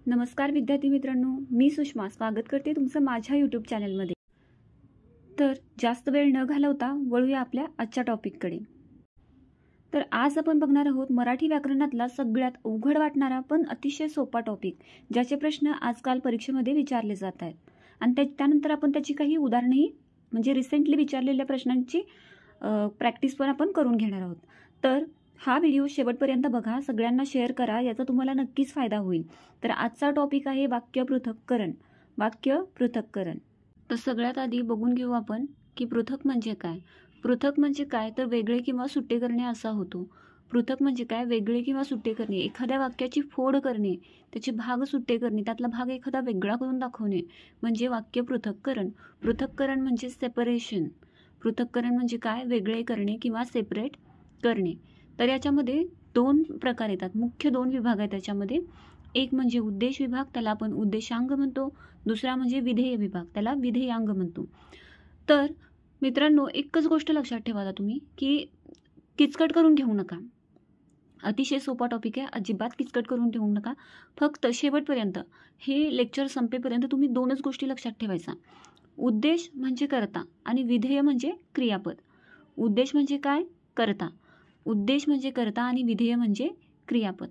नमस्कार विद्यार्थी मित्रांनो, मी सुषमा स्वागत करते तुमचं माझ्या यूट्यूब चॅनलमध्ये। तर जास्त वेळ न घालवता वळूया आपल्या आजच्या टॉपिककडे। तर आज आपण बघणार आहोत मराठी व्याकरणातला सगळ्यात अवघड वाटणारा पण अतिशय सोपा टॉपिक, ज्याचे प्रश्न आजकाल परीक्षेमध्ये विचारले जात आहेत आणि त्यानंतर आपण त्याची काही उदाहरणेही म्हणजे रिसेंटली विचारलेल्या प्रश्नांची प्रॅक्टिस पण आपण करून घेणार आहोत। तर हा व्हिडिओ शेवटपर्यंत बघा, सगळ्यांना शेअर करा, याचा तुम्हाला नक्कीच फायदा होईल। तर आजचा टॉपिक आहे वाक्य पृथक्करण। वाक्य पृथक्करण। तर सगळ्यात आधी बघून घेऊ आपण की पृथक म्हणजे काय। पृथक म्हणजे काय तर वेगळे किंवा सुट्टे करणे असा होतो। पृथक म्हणजे काय, वेगळे किंवा सुट्टे करणे, एखाद्या वाक्याची फोड करणे, त्याचे भाग सुट्टे करणे, त्यातला भाग एखादा वेगळा करून दाखवणे म्हणजे वाक्य पृथक्करण। पृथक्करण म्हणजे सेपरेशन। पृथक्करण म्हणजे काय, वेगळे करणे किंवा सेपरेट करणे। तर याच्यामध्ये दोन प्रकार येतात, मुख्य दोन विभाग आहेत त्याच्यामध्ये। एक म्हणजे उद्देश विभाग, त्याला आपण उद्देशांग म्हणतो। दुसरा म्हणजे विधेय विभाग, त्याला विधेयांग म्हणतो। तर मित्रांनो, एकच गोष्ट लक्षात ठेवा तुम्ही की किचकट करून घेऊ नका। अतिशय सोपा टॉपिक आहे, अजिबात किचकट करून घेऊ नका। फक्त शेवटपर्यंत हे लेक्चर संपेपर्यंत तुम्ही दोनच गोष्टी लक्षात ठेवायचा। उद्देश म्हणजे कर्ता आणि विधेय म्हणजे क्रियापद। उद्देश म्हणजे काय, कर्ता। उद्देश म्हणजे कर्ता आणि विधेय म्हणजे क्रियापद।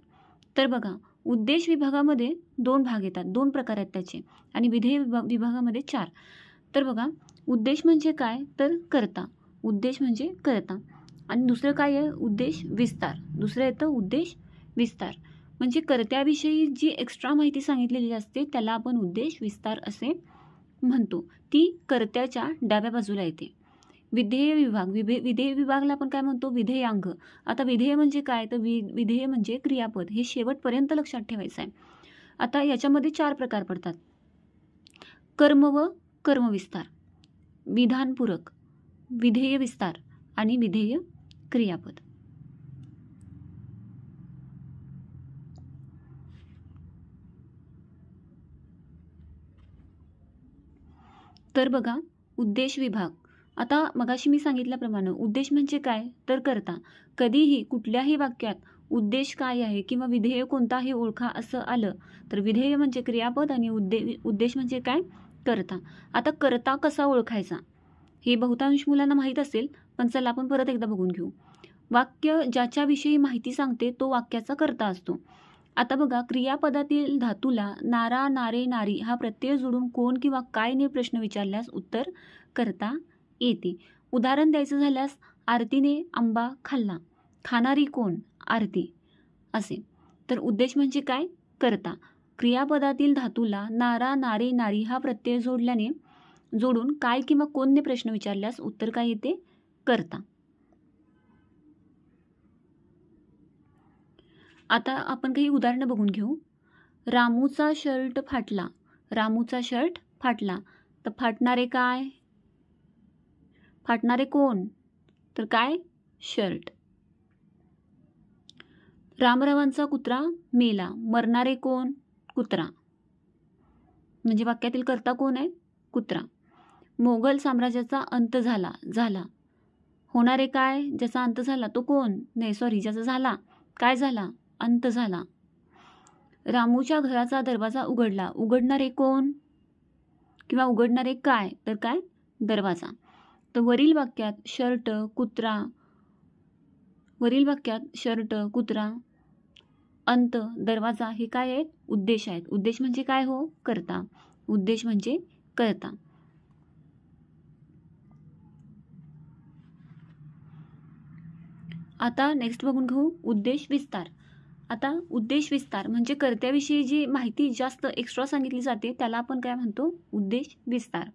तर बघा, उद्देश विभागामध्ये दोन भाग येतात, दोन प्रकार आहेत त्याचे, आणि विधेय विभागामध्ये चार। तर बघा, उद्देश म्हणजे काय तर कर्ता, उद्देश म्हणजे कर्ता। आणि दुसरं काय आहे, उद्देश विस्तार। दुसरं येतं उद्देश विस्तार, म्हणजे कर्त्याविषयी जी एक्स्ट्रा माहिती सांगितलेली असते त्याला आपण उद्देश विस्तार असे म्हणतो। ती कर्त्याच्या डाव्या बाजूला येते। विधेय विभाग, विधेय विभागला आपण काय म्हणतो, विधेयांग। आता विधेय म्हणजे काय तर विधेय म्हणजे क्रियापद, हे शेवटपर्यंत लक्षात ठेवायचं आहे। आता याच्यामध्ये चार प्रकार पडतात, कर्म व कर्मविस्तार, विधानपूरक, विधेय विस्तार आणि विधेय क्रियापद। तर बघा, उद्देश विभाग। आता मगाशी मी सांगितल्याप्रमाणे उद्देश म्हणजे काय तर कर्ता। कधीही कुठल्याही वाक्यात उद्देश काय आहे किंवा विधेय कोणता आहे ओळखा असं आलं तर विधेय म्हणजे क्रियापद आणि उद्देश म्हणजे काय, कर्ता। आता कर्ता कसा ओळखायचा हे बहुतांश मुलांना माहीत असेल, पण चला आपण परत एकदा बघून घेऊ। वाक्य ज्याच्याविषयी माहिती सांगते तो वाक्याचा कर्ता असतो। आता बघा, क्रियापदातील धातूला नारा, नारे, नारी हा प्रत्यय जोडून कोण किंवा काय ने प्रश्न विचारल्यास उत्तर कर्ता येते। उदाहरण द्यायचं झाल्यास, आरतीने आंबा खाल्ला, खाणारी कोण, आरती असे। तर उद्देश म्हणजे काय, कर्ता। क्रियापदातील धातूला नारा, नारे, नारी हा प्रत्यय जोडून काय किंवा कोणने प्रश्न विचारल्यास उत्तर काय येते, कर्ता। आता आपण काही उदाहरणं बघून घेऊ। रामूचा शर्ट फाटला, रामूचा शर्ट फाटला, तर फाटणारे काय, फाटणारे कोण तर काय, शर्ट। रामरावांचा कुत्रा मेला, मरणारे कोण, कुत्रा, म्हणजे वाक्यातील कर्ता कोण आहे, कुत्रा। मोगल साम्राज्याचा अंत झाला, होणारे काय, ज्याचा अंत झाला तो कोण, नाही सॉरी, ज्याचा झाला काय झाला, अंत झाला। रामूच्या घराचा दरवाजा उघडला, उघडणारे कोण किंवा उघडणारे काय तर काय, दरवाजा। तर वरील वाक्यात शर्ट, कुत्रा, अंत, दरवाजा हे काय आहेत, उद्देश आहेत। उद्देश म्हणजे काय हो, कर्ता। उद्देश म्हणजे कर्ता। आता नेक्स्ट बघून घेऊ उद्देश विस्तार। आता उद्देश विस्तार म्हणजे कर्त्याविषयी जी माहिती जास्त एक्स्ट्रा सांगितली जाते त्याला आपण काय म्हणतो, उद्देश विस्तार।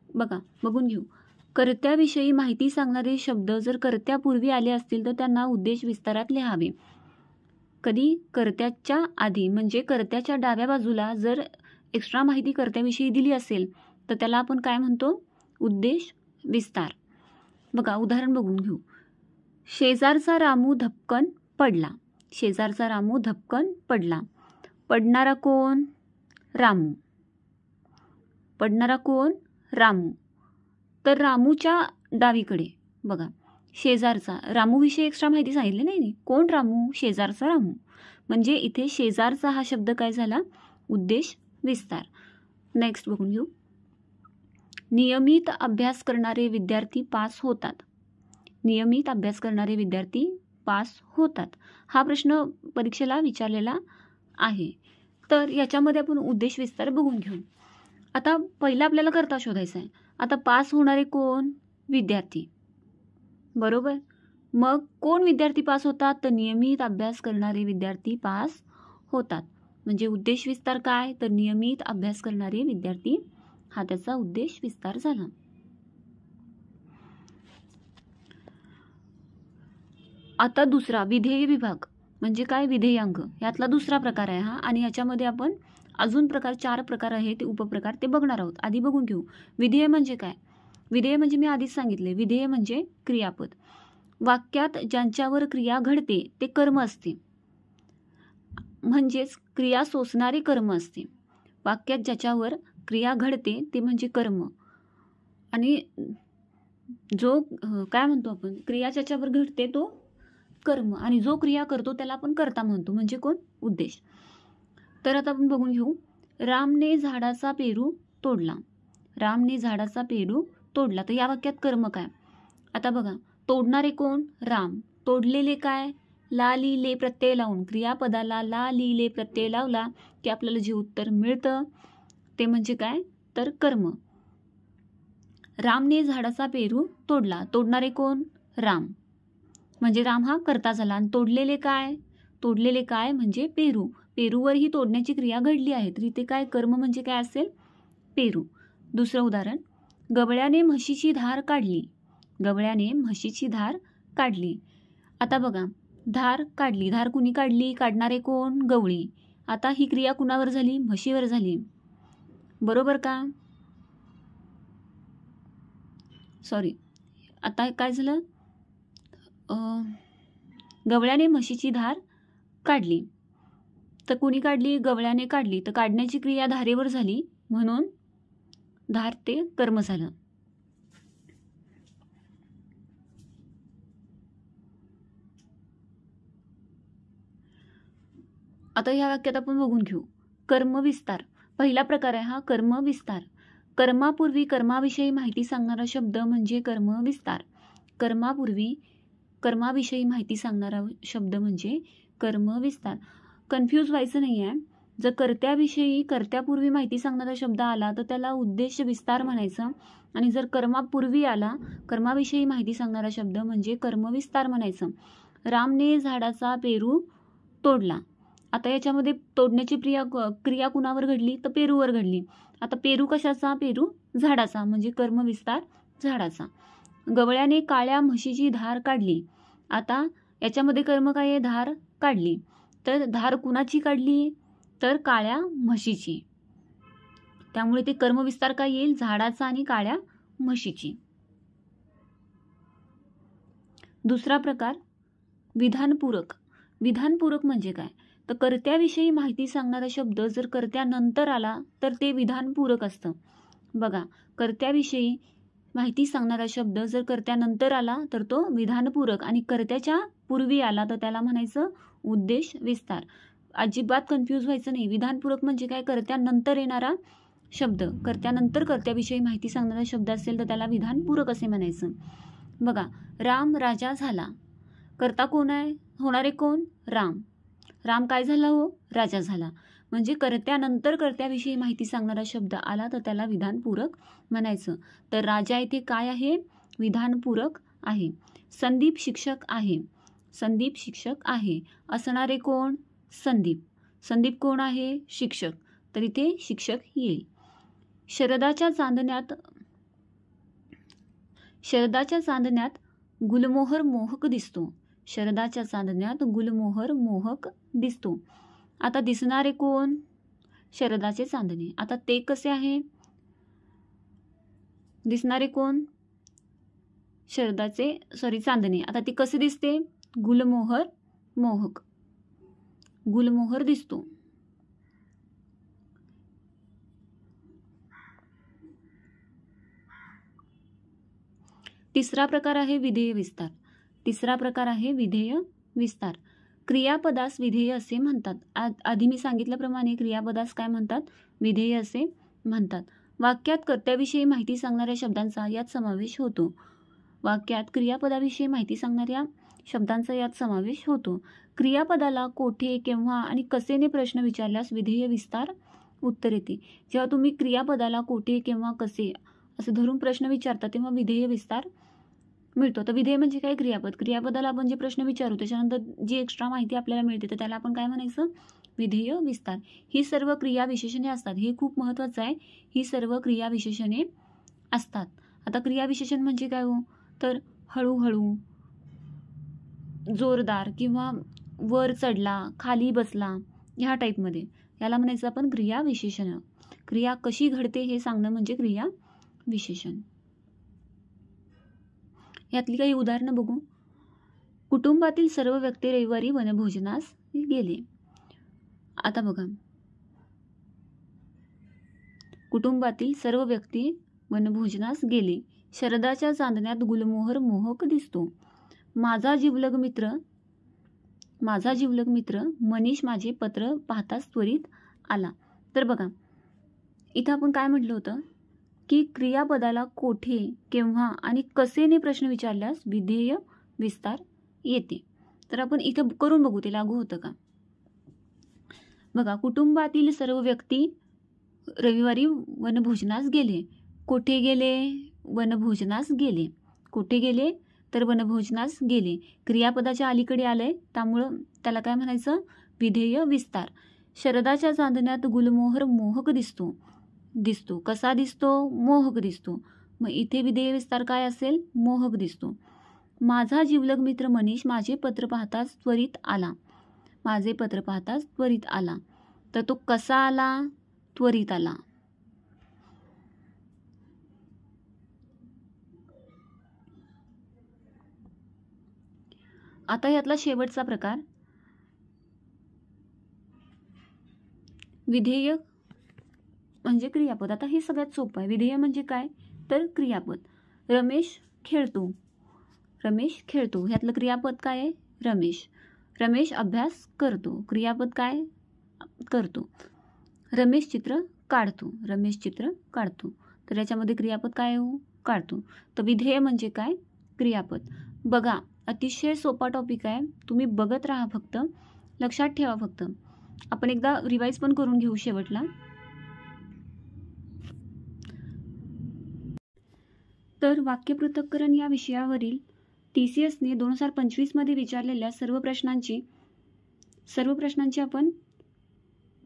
बघा, बघून घेऊ। कर्त्याविषयी माहिती सांगणारे शब्द जर कर्त्यापूर्वी आले असतील तर त्यांना उद्देश विस्तारात लिहावे। कधी, कर्त्याच्या आधी, म्हणजे कर्त्याच्या डाव्या बाजूला जर एक्स्ट्रा माहिती कर्त्याविषयी दिली असेल तर त्याला आपण काय म्हणतो, उद्देश विस्तार। बघा, उदाहरण बघून घेऊ। शेजारचा रामू धपकन पडला, शेजारचा रामू धपकन पडला, पडणारा कोण, रामू, पडणारा कोण, रामू। तर रामूच्या डावीकडे बघा, शेजारचा, रामूविषयी एक्स्ट्रा माहिती सांगितली नाही, कोण रामू, शेजारचा रामू, म्हणजे इथे शेजारचा हा शब्द काय झाला, उद्देश विस्तार. नेक्स्ट बघून घेऊ. नियमित अभ्यास करणारे विद्यार्थी पास होतात. नियमित अभ्यास करणारे विद्यार्थी पास होतात. हा प्रश्न परीक्षेला विचारलेला आहे. तर याच्यामध्ये आपण उद्देश विस्तार बघून घेऊ. आता पहिला आपल्याला कर्ता शोधायचा आहे. आता पास होणारे कोण? विद्यार्थी, बरोबर. मग कोण विद्यार्थी पास होतात? तर नियमित अभ्यास करणारे विद्यार्थी पास होतात. म्हणजे उद्देश विस्तार काय? तर नियमित अभ्यास करणारे विद्यार्थी, हा त्याचा उद्देश विस्तार झाला. आता दुसरा विधेय विभाग म्हणजे काय? विधेयांक, यातला दुसरा प्रकार आहे हा. आणि याच्यामध्ये आपण अजून प्रकार 4 प्रकार आहेत ते उपप्रकार ते बघणार आहोत. आधी बघून घेऊ. विधेय म्हणजे काय? विधेय म्हणजे मी आधीच सांगितले, विधेय म्हणजे क्रियापद. वाक्यात ज्यांच्यावर क्रिया घडते ते कर्म असते, म्हणजेच क्रिया सोसणारे कर्म असते. वाक्यात ज्याच्यावर क्रिया घडते ते म्हणजे कर्म. आणि जो काय म्हणतो आपण, क्रिया ज्याच्यावर घडते तो कर्म, आणि जो क्रिया करतो त्याला आपण कर्ता म्हणतो, म्हणजे कोण? उद्देश. तर आता आपण बघून घेऊ. रामने झाडाचा पेरू तोडला. रामने झाडाचा पेरू तोडला. तर या वाक्यात कर्म काय? आता बघा, तोडणारे कोण? राम. तोडलेले काय? ला लिहिले प्रत्यय लावून, क्रियापदाला ला लिहिले प्रत्यय लावला की आपल्याला जे उत्तर मिळतं ते म्हणजे काय? तर कर्म. रामने झाडाचा पेरू तोडला. तोडणारे कोण? राम. म्हणजे राम हा कर्ता झाला. आणि तोडलेले काय? तोडलेले काय म्हणजे पेरू. पेरूवर ही तोडण्याची क्रिया घडली आहे, तर इथे काय? कर्म म्हणजे काय असेल? पेरू. दुसरं उदाहरण. गवळ्याने म्हशीची धार काढली. गवळ्याने म्हशीची धार काढली. आता बघा, धार काढली. धार कुणी काढली? काढणारे कोण? गवळी. आता ही क्रिया कुणावर झाली? म्हशीवर झाली, बरोबर का? सॉरी, आता काय झालं? गवळ्याने म्हशीची धार काढली. तर कुणी काढली? गवळ्याने काढली. तर काढण्याची क्रिया धारेवर झाली, म्हणून धार ते कर्म झालं. आता ह्या वाक्यात आपण बघून घेऊ. कर्मविस्तार पहिला प्रकार आहे हा, कर्मविस्तार. कर्मापूर्वी कर्माविषयी माहिती सांगणारा शब्द म्हणजे कर्मविस्तार. कर्मापूर्वी कर्माविषयी माहिती सांगणारा शब्द म्हणजे कर्मविस्तार. कन्फ्यूज व्हायचं नाही आहे. जर कर्त्याविषयी कर्त्यापूर्वी माहिती सांगणारा शब्द आला तर त्याला उद्देश विस्तार म्हणायचं, आणि जर कर्मापूर्वी आला, कर्माविषयी माहिती सांगणारा शब्द म्हणजे कर्मविस्तार म्हणायचं. रामने झाडाचा पेरू तोडला. आता याच्यामध्ये तोडण्याची क्रिया कुणावर घडली? तर पेरूवर घडली. आता पेरू कशाचा? पेरू झाडाचा, म्हणजे कर्मविस्तार झाडाचा. गवळ्याने काळ्या म्हशीची धार काढली. आता याच्यामध्ये कर्म काय आहे? धार काढली. तर धार कुणाची काढली? तर काळ्या म्हशीची. त्यामुळे ते कर्मविस्तार काय येईल? झाडाचा आणि काळ्या म्हशीची. दुसरा प्रकार विधानपूरक. विधानपूरक म्हणजे काय? तर कर्त्याविषयी माहिती सांगणारा शब्द जर कर्त्यानंतर आला तर ते विधानपूरक असतं. बघा, कर्त्याविषयी माहिती सांगणारा शब्द जर कर्त्यानंतर आला तर तो विधानपूरक, आणि कर्त्याच्या पूर्वी आला तर त्याला म्हणायचं उद्देश विस्तार. अजिबात कन्फ्यूज व्हायचं नाही. विधानपूरक म्हणजे काय? कर्त्यानंतर येणारा शब्द. कर्त्यानंतर कर्त्याविषयी माहिती सांगणारा शब्द असेल तर त्याला विधानपूरक असे म्हणायचं. बघा, राम राजा झाला. कर्ता कोण आहे? होणारे कोण? राम. राम काय झाला? हो, राजा झाला. म्हणजे कर्त्यानंतर कर्त्याविषयी माहिती सांगणारा शब्द आला तर त्याला विधानपूरक म्हणायचं. तर राजा इथे काय आहे? विधानपूरक आहे. संदीप शिक्षक आहे. संदीप शिक्षक आहे. असणारे कोण? संदीप. संदीप कोण आहे? शिक्षक. तर इथे शिक्षक येईल. शरदाच्या चांदण्यात गुलमोहर मोहक दिसतो. शरदाच्या चांदण्यात गुलमोहर मोहक दिसतो. आता दिसणारे कोण? शरदाचे चांदणे. आता ते कसे आहे? दिसणारे कोण? चांदणे. आता ते कसे दिसते? गुलमोहर मोहक. गुलमोहर दिसतो. तिसरा प्रकार आहे विधेय विस्तार. तिसरा प्रकार आहे विधेय विस्तार. क्रियापदास विधेय असे म्हणतात. आधी मी सांगितल्याप्रमाणे क्रियापदास काय म्हणतात? विधेय असे म्हणतात. वाक्यात कर्त्याविषयी माहिती सांगणाऱ्या शब्दांचा यात समावेश होतो. वाक्यात क्रियापदाविषयी माहिती सांगणाऱ्या शब्दांचा यात समावेश होतो. क्रियापदाला कोठे, केव्हा आणि कसेने प्रश्न विचारल्यास विधेय विस्तार उत्तर येते. जेव्हा तुम्ही क्रियापदाला कोठे, केव्हा, कसे असे धरून प्रश्न विचारता तेव्हा विधेय विस्तार मिळतो. तर विधेय म्हणजे काय? क्रियापद. क्रियापदाला आपण जे प्रश्न विचारू त्याच्यानंतर जी एक्स्ट्रा माहिती आपल्याला मिळते तर त्याला आपण काय म्हणायचं? विधेय विस्तार. ही सर्व क्रिया विशेषणे असतात. हे खूप महत्त्वाचं आहे. ही सर्व क्रिया विशेषणे असतात. आता क्रिया विशेषण म्हणजे काय हो? तर हळूहळू, जोरदार किंवा वर चढला, खाली बसला ह्या टाईपमध्ये याला म्हणायचं आपण क्रिया विशेषण. क्रिया कशी घडते हे सांगणं म्हणजे क्रिया विशेषण. यातली काही उदाहरणं बघू. कुटुंबातील सर्व व्यक्ती रविवारी वनभोजनास गेले. आता बघा, कुटुंबातील सर्व व्यक्ती वनभोजनास गेले. शरदाच्या चांदण्यात गुलमोहर मोहक दिसतो. माझा जिवलग मित्र मनीष माझे पत्र पाहताच त्वरित आला. तर बघा, इथं आपण काय म्हटलं होतं की क्रियापदाला कोठे, केव्हा आणि कसेने प्रश्न विचारल्यास विधेय विस्तार येते. तर आपण इथं करून बघू ते लागू होतं का. बघा, कुटुंबातील सर्व व्यक्ती रविवारी वनभोजनास गेले. कोठे गेले? वनभोजनास गेले. कोठे गेले? तर वनभोजनास गेले. क्रियापदाच्या अलीकडे आलंय त्यामुळं त्याला काय म्हणायचं? विधेय विस्तार. शरदाच्या चांदण्यात गुलमोहर मोहक दिसतो. कसा दिसतो? मोहक दिसतो. मग इथे विधेय विस्तार काय असेल? मोहक दिसतो. माझा जिवलग मित्र मनीष माझे पत्र पाहताच त्वरित आला. तर तो कसा आला? त्वरित आला. आता यातला शेवटचा प्रकार विधेय म्हणजे क्रियापद. आता हे सगळ्यात सोपं आहे. विधेय म्हणजे काय? तर क्रियापद. रमेश खेळतो. ह्यातलं क्रियापद काय आहे? रमेश अभ्यास करतो. क्रियापद काय? करतो. रमेश चित्र काढतो. तर याच्यामध्ये क्रियापद काय हो? काढतो. तर विधेय म्हणजे काय? क्रियापद. बघा, अतिशय सोपा टॉपिक आहे. तुम्ही बघत राहा, फक्त लक्षात ठेवा. फक्त आपण एकदा रिवाईज पण करून घेऊ शेवटला. तर वाक्यपृथक्करण या विषयावरील TCSने 2025 मध्ये विचारलेल्या सर्व प्रश्नांची आपण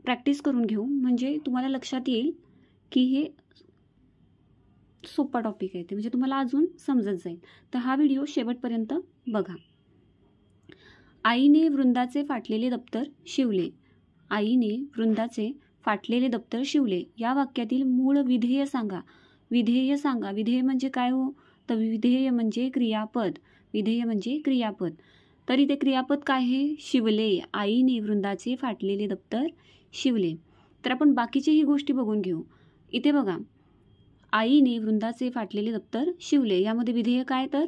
प्रॅक्टिस करून घेऊ. म्हणजे तुम्हाला लक्षात येईल की हे सोपा टॉपिक आहे ते, म्हणजे तुम्हाला अजून समजत जाईल. तर हा व्हिडिओ शेवटपर्यंत बघा. आईने वृंदाचे फाटलेले दप्तर शिवले. या वाक्यातील मूळ विधेय सांगा. विधेय म्हणजे काय हो? तर विधेय म्हणजे क्रियापद. तर इथे क्रियापद काय आहे? शिवले. आईने वृंदाचे फाटलेले दप्तर शिवले. तर आपण बाकीच्याही गोष्टी बघून घेऊ. इथे बघा, आईने वृंदाचे फाटलेले दप्तर शिवले. यामध्ये विधेय काय? तर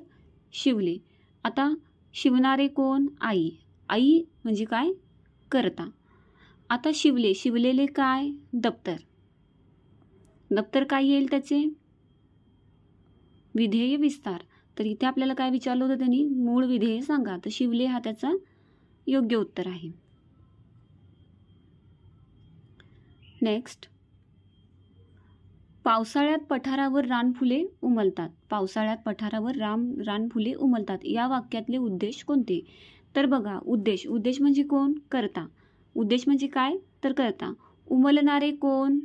शिवले. आता शिवणारे कोण? आई म्हणजे काय? करता. आता शिवलेले काय? दप्तर काय येईल त्याचे? विधेय विस्तार. तर इथे आपल्याला काय विचारलं होतं त्यांनी? मूळ विधेय सांगा. तर शिवले हा त्याचा योग्य उत्तर आहे. नेक्स्ट, पावसाळ्यात पठारावर रानफुले उमलतात. या वाक्यातले उद्देश कोणते? तर बघा, उद्देश म्हणजे कोण? करता. उद्देश म्हणजे काय? तर करता. उमलणारे कोण?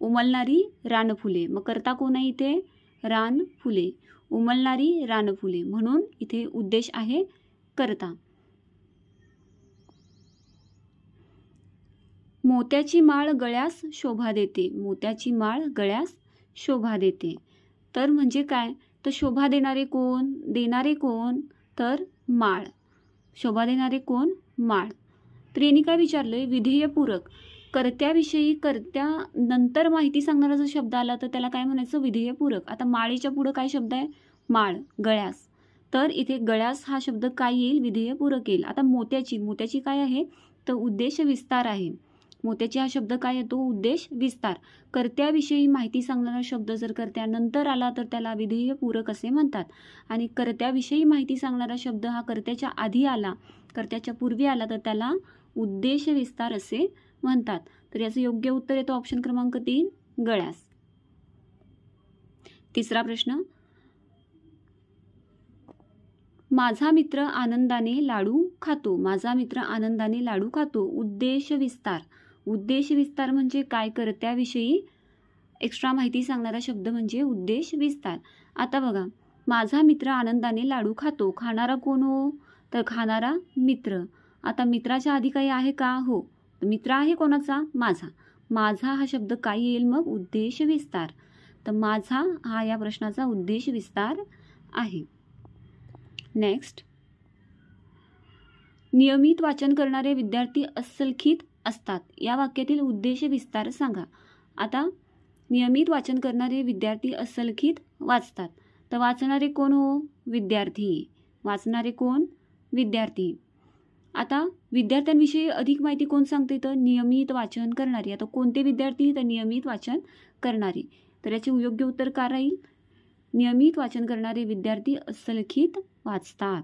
उमलणारी रानफुले. मग करता कोण आहे इथे? रानफुले. उमलणारी रानफुले, म्हणून इथे उद्देश आहे करता. मोत्याची माळ गळ्यास शोभा देते. तर म्हणजे काय? तर शोभा देणारे कोण? तर माळ. शोभा देणारे कोण? माळ. तर यांनी काय विचारलंय? विधेयपूरक. कर्त्यानंतर माहिती सांगणारा जर शब्द आला तर त्याला काय म्हणायचं? विधेयपूरक. आता माळीच्या पुढं काय शब्द आहे? माळ. गळ्यास. तर इथे गळ्यास हा शब्द काय येईल? विधेय पूरक येईल. आता मोत्याची काय आहे? तर उद्देश विस्तार आहे. मोत्याची हा शब्द काय येतो? उद्देश विस्तार. कर्त्याविषयी माहिती सांगणारा शब्द जर कर्त्यानंतर आला तर त्याला विधेय पूरक असे म्हणतात. आणि कर्त्याविषयी माहिती सांगणारा शब्द हा कर्त्याच्या आधी आला, कर्त्याच्या पूर्वी आला तर त्याला उद्देश विस्तार असे म्हणतात. तर याचं योग्य उत्तर येतो ऑप्शन क्रमांक 3, गळ्यास. तिसरा प्रश्न, माझा मित्र आनंदाने लाडू खातो. माझा मित्र आनंदाने लाडू खातो. उद्देश विस्तार. उद्देश विस्तार म्हणजे काय? कर्त्याविषयी एक्स्ट्रा माहिती सांगणारा शब्द म्हणजे उद्देश विस्तार. आता बघा, माझा मित्र आनंदाने लाडू खातो. खाणारा कोण हो? तर खाणारा मित्र. आता मित्राच्या आधी काही आहे का? हो. मित्र आहे कोणाचा? माझा. माझा हा शब्द काय येईल मग? उद्देश विस्तार. तर माझा हा या प्रश्नाचा उद्देश विस्तार आहे. नेक्स्ट, नियमित वाचन करणारे विद्यार्थी अस्सलखीत असतात. या वाक्यातील उद्देश विस्तार सांगा. आता नियमित वाचन करणारे विद्यार्थी अस्सलखीत वाचतात. तर वाचणारे कोण हो? विद्यार्थी. वाचणारे कोण? विद्यार्थी. आता विद्यार्थ्यांविषयी अधिक माहिती कोण सांगते? तर नियमित वाचन करणारी. आता कोणते विद्यार्थी? तर नियमित वाचन करणारी. तर याचे योग्य उत्तर काय राहील? नियमित वाचन करणारे विद्यार्थी अस्सलखीत वाचतात.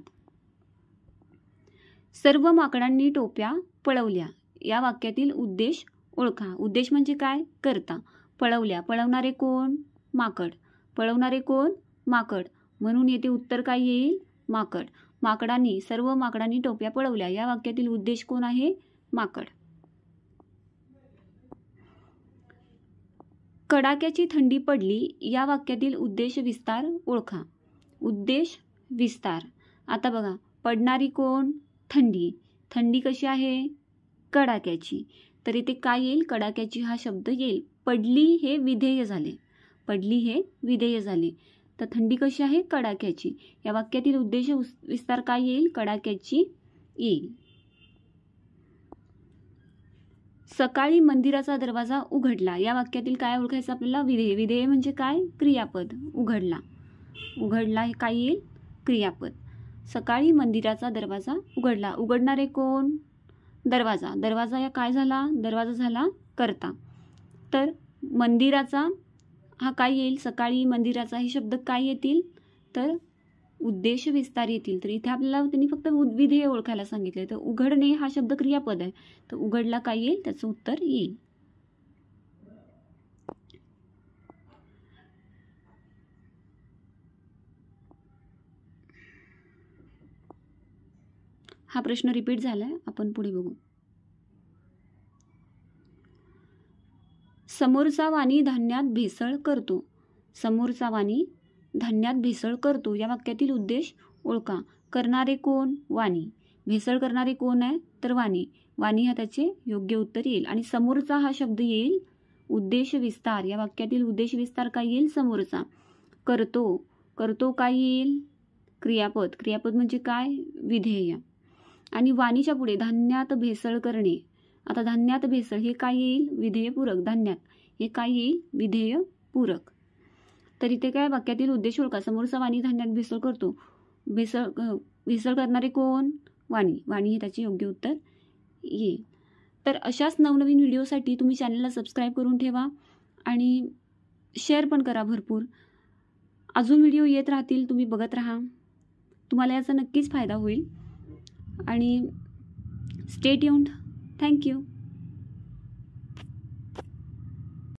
सर्व माकडांनी टोप्या पळवल्या. या वाक्यातील उद्देश ओळखा. उद्देश म्हणजे काय? कर्ता. पळवल्या. पळवणारे कोण? माकड. पळवणारे कोण? माकड. म्हणून येथे उत्तर काय येईल? माकड. माकडांनी, सर्व माकडांनी टोप्या पळवल्या. या वाक्यातील उद्देश कोण आहे? माकड. कडाक्याची थंडी पडली. या वाक्यातील उद्देश विस्तार ओळखा. उद्देश विस्तार. आता बघा, पडणारी कोण? थंडी. थंडी कशी आहे? कडाक्याची. तर इथे काय येईल? कडाक्याची हा शब्द येईल. पडली हे विधेय झाले. पडली हे विधेय झाले. तर थंडी कशी आहे? कडाक्याची. या वाक्यातील उद्देश विस्तार काय येईल? कडाक्याची येईल. सकाळी मंदिराचा दरवाजा उघडला. या वाक्यातील काय ओळखायचं आपल्याला? विधेय. विधेय म्हणजे काय? क्रियापद. उघडला. उघडला हे काय येईल? क्रियापद. सकाळी मंदिराचा दरवाजा उघडला. उघडणारे कोण? दरवाजा. दरवाजा या काय झाला? दरवाजा झाला कर्ता. तर मंदिराचा हा काय येईल? सकाळी मंदिराचा हे शब्द काय येतील? तर उद्देश विस्तार येतील. तर इथे आपल्याला त्यांनी फक्त विधेय ओळखायला सांगितले. तर उघडणे हा शब्द क्रियापद आहे. तर उघडला काय येईल? त्याचं उत्तर येईल. हा प्रश्न रिपीट झालाय, आपण पुढे बघू. समोरचा वाणी धान्यात भेसळ करतो. समोरचा वाणी धान्यात भेसळ करतो. या वाक्यातील उद्देश ओळखा. करणारे कोण? वाणी. भेसळ करणारे कोण आहे? तर वाणी. वाणी हा त्याचे योग्य उत्तर येईल. आणि समोरचा हा शब्द येईल उद्देश विस्तार. या वाक्यातील उद्देश विस्तार काय येईल? समोरचा. करतो. करतो काय येईल? क्रियापद. क्रियापद म्हणजे काय? विधेय. आणि वाणीच्या पुढे धान्यात भेसळ करणे. आता धान्यात भेसळ हे काय येईल? विधेय पूरक. धान्यात हे काय येईल? विधेय पूरक. तर इथे काय? वाक्यातील उद्देश ओळखा. समोरचा वाणी धान्यात भेसळ करतो. भेसळ करणारे कोण? वाणी. वाणी हे त्याचे योग्य उत्तर येईल. तर अशाच नवनवीन व्हिडिओसाठी तुम्ही चॅनलला सबस्क्राईब करून ठेवा आणि शेअर पण करा भरपूर. अजून व्हिडिओ येत राहतील, तुम्ही बघत राहा. तुम्हाला याचा नक्कीच फायदा होईल. आणि स्टे ट्यून्ड. थँक्यू.